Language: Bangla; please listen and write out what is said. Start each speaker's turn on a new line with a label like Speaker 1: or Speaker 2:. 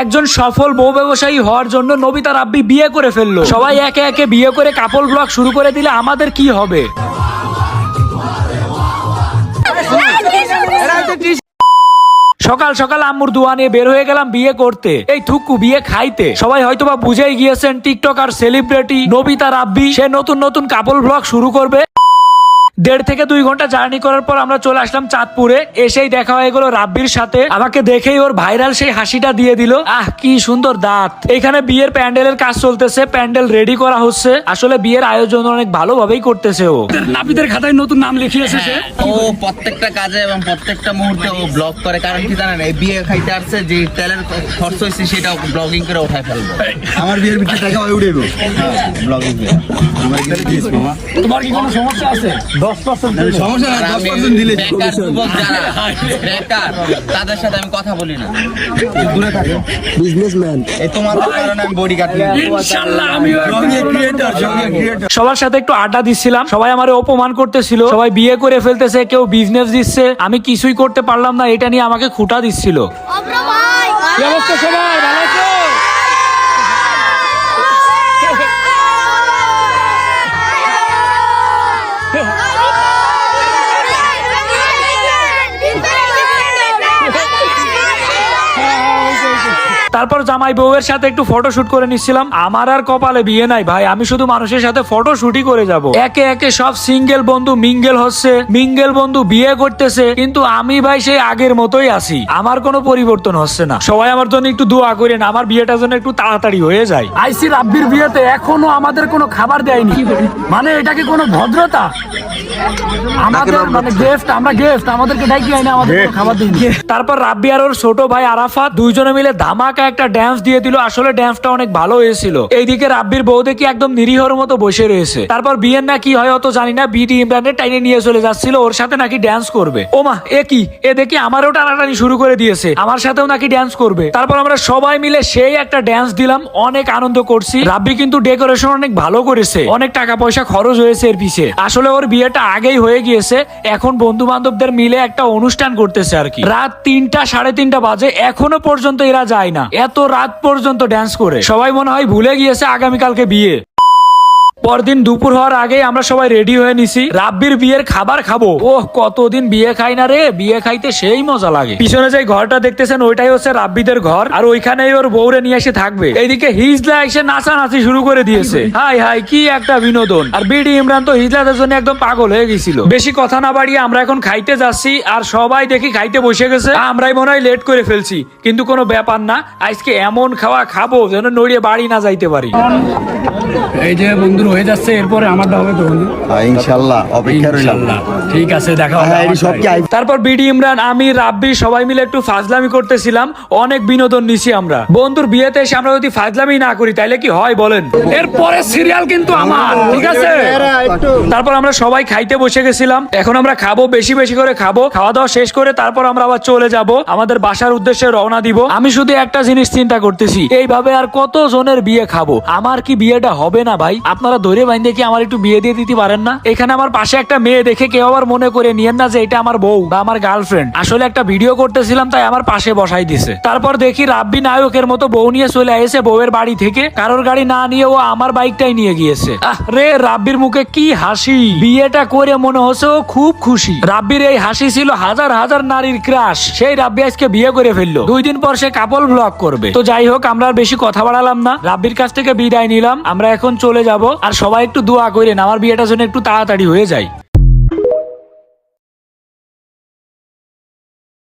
Speaker 1: একজন সফল বউ ব্যবসায়ী হওয়ার জন্য নবিতা রাব্বি বিয়ে করে ফেললো। সবাই একে একে বিয়ে করে কাপল ব্লগ শুরু করে দিলে আমাদের কি হবে? সকাল সকাল আম্মুর দোয়া নিয়ে বের হয়ে গেলাম বিয়ে করতে, এই থুকু বিয়ে খাইতে। সবাই হয়তোবা বুঝেই গিয়েছেন টিকটক আর সেলিব্রিটি নবিতা রাব্বি সে নতুন নতুন কাপল ব্লগ শুরু করবে। 1.5 থেকে 2 ঘন্টা জার্নি করার পর আমরা চলে আসলাম চাঁদপুরে। এসেই দেখা হয়ে গেল রাব্বির সাথে। আমাকে দেখেই ওর ভাইরাল সেই হাসিটা দিয়ে দিল। আহ কি সুন্দর দাঁত। এখানে বিয়ের প্যান্ডেলের কাজ চলতেছে, প্যান্ডেল রেডি করা হচ্ছে। আসলে বিয়ের আয়োজন অনেক ভালোভাবেই করতেছে ও। নাপিতের খাতায় নতুন নাম লিখিয়েছে সে।
Speaker 2: ও প্রত্যেকটা কাজে এবং প্রত্যেকটা মুহূর্তে ও ব্লগ করে। কারণ কি জানেন, এই বিয়ে খাইতে আসছে যে তেলের খরচ হয়েছে সেটা ব্লগিং করে উঠায় ফেলবো।
Speaker 3: আমার বিয়ের ভিতরে টাকা ওই উড়াইবো ব্লগিং করে।
Speaker 1: তোমার কি কোনো সমস্যা আছে? 10%
Speaker 3: সমস্যা না, 10% দিলে
Speaker 2: বেকার যুবক যারা বেকার তাদের সাথে আমি কথা বলি না,
Speaker 3: দূরে থাকো। বিজনেসম্যান
Speaker 2: এই তোমার কারণে আমি বডি কাট নিই।
Speaker 1: ইনশাআল্লাহ আমিও
Speaker 3: ক্রিয়েটর
Speaker 1: সবার সাথে একটু আড্ডা দিচ্ছিলাম। সবাই আমারে অপমান করতেছিল, সবাই বিয়ে করে ফেলতেছে, কেউ বিজনেস দিচ্ছে, আমি কিছুই করতে পারলাম না, এটা নিয়ে আমাকে খুঁটা দিচ্ছিল। কি অবস্থা সবাই, ভালো আছো? তারপর জামাই বউয়ের সাথে একটু ফটোশুট করে নিচ্ছিলাম। আমার আর কপালে বিয়ে নাই ভাই, আমি শুধু মানুষের সাথে ফটোশুটই করে যাব। একে একে সব সিঙ্গেল বন্ধু মিঙ্গেল হচ্ছে, মিঙ্গেল বন্ধু বিয়ে করতেছে, কিন্তু আমি ভাই সেই আগের মতোই আছি, আমার কোনো পরিবর্তন হচ্ছে না। সবাই আমার জন্য একটু দোয়া করেন, আমার বিয়েটা যেন একটু তাড়াতাড়ি হয়ে যায়। আইসি রাব্বির বিয়েতে এখনো আমাদের কোনো খাবার দেয়নি, মানে এটা কি কোনো ভদ্রতা? আমাদের মানে গিফট, আমরা গিফট, আমাদেরকে ডাকি আইনা আমাদের খাবার দিন। তারপর রাব্বি আর ওর ছোট ভাই আরাফাত দুইজনে মিলে ধামাকা একটা ড্যান্স দিয়ে দিল। আসলে ড্যান্সটা অনেক ভালো হয়েছিল। এইদিকে রাব্বির বউ দেখি একদম নিরীহর মতো বসে রয়েছে। তারপর বিয়ের না কি হয় অত জানি না, বিটি ইমরানের টাইনে নিয়ে চলে যাচ্ছিল, ওর সাথে নাকি ড্যান্স করবে। ওমা এ কি, এ দেখি আমারও টানাটানি শুরু করে দিয়েছে, আমার সাথেও নাকি ড্যান্স করবে। তারপর আমরা সবাই মিলে সেই একটা ড্যান্স দিলাম, অনেক আনন্দ করছি। রাব্বি কিন্তু ডেকোরেশন অনেক ভালো করেছে, অনেক টাকা পয়সা খরচ হয়েছে এর পিছে। আসলে ওর বিয়েটা আগেই হয়ে গিয়েছে, এখন বন্ধু বান্ধবদের মিলে একটা অনুষ্ঠান করতেছে আর কি। রাত 3টা 3:30 বাজে, এখনো পর্যন্ত এরা যায় না, এত রাত পর্যন্ত ড্যান্স করে। সবাই মনে হয় ভুলে গিয়েছে আগামীকালকে বিয়ে। পরদিন দুপুর হওয়ার আগে আমরা সবাই রেডি হয়ে নিছি, রাব্বির বিয়ের খাবার খাবো। ওহ কতদিন বিয়ে খাই না রে, বিয়ে খাইতে সেই মজা লাগে। পিছনে যে ঘরটা দেখতেছেন ওইটাই হচ্ছে রাব্বিদের ঘর, আর ওইখানেই ওর বউরে নিয়ে এসে থাকবে। এইদিকে হিজলা এসে নাচানাচি শুরু করে দিয়েছে। হাই হাই কি একটা বিনোদন। আর বিডি ইমরান তো হিজলাদের জন্য একদম পাগল হয়ে গেছিল। বেশি কথা না বাড়িয়ে আমরা এখন খাইতে যাচ্ছি, আর সবাই দেখি খাইতে বসে গেছে। আমরাই মনে হয় লেট করে ফেলছি, কিন্তু কোনো ব্যাপার না, আজকে এমন খাওয়া খাবো যেন নড়িয়ে বাড়ি না যাইতে পারি। এই যে বন্ধুর হয়ে যাচ্ছে, এরপরে আমারটা হবে তো বন্ধু,
Speaker 3: ইনশাআল্লাহ অপেক্ষা রইলাম।
Speaker 1: ঠিক আছে দেখা হবে। তারপর বিডি ইমরান আমি রাব্বি সবাই মিলে একটু ফাজলামি করতেছিলাম, অনেক বিনোদন নিছি আমরা। বন্ধুর বিয়েতে এসে আমরা যদি ফাজলামি না করি তাহলে কি হয় বলেন? এরপরে সিরিয়াল কিন্তু আমার, ঠিক আছে? তারপর আমরা সবাই খাইতে বসে গেছিলাম, এখন আমরা খাবো, বেশি বেশি করে খাবো। খাওয়া দাওয়া শেষ করে তারপর আমরা আবার চলে যাব, আমাদের বাসার উদ্দেশ্যে রওনা দিব। আমি শুধু একটা জিনিস চিন্তা করতেছি, এইভাবে আর কত জনের বিয়ে খাবো? আমার কি বিয়েটা হবে না ভাই? আপনারা ধরে বাইন্দে কি আমার একটু বিয়ে দিয়ে দিতে পারেন না? এখানে আমার পাশে একটা মেয়ে দেখে কেউ আবার মনে করে নিয়েন না যে এটা আমার বউ বা আমার গার্লফ্রেন্ড। আসলে একটা ভিডিও করতেছিলাম তাই আমার পাশে বসাই দিছে। তারপর দেখি রাব্বি নায়কের মতো বউ নিয়ে চলে এসে বউয়ের বাড়ি থেকে, কারোর গাড়ি না নিয়ে ও আমার বাইকটাই নিয়ে গিয়েছে। আহ রে রাব্বির মুখে কি হাসি, বিয়েটা করে মনে হচ্ছে ও খুব খুশি। রাব্বির এই হাসি ছিল হাজার হাজার নারীর ক্রাশ। সেই রাব্বি আজকে বিয়ে করে ফেললো, 2 দিন পর সে কাপল ব্লগ করবে। তো যাই হোক, আমরা আর বেশি কথা বাড়ালাম না, রাব্বির কাছ থেকে বিদায় নিলাম। আমরা এখন চলে যাব, আর সবাই একটু দোয়া করেন আমার বিয়েটা যেন একটু তাড়াতাড়ি হয়ে যায়।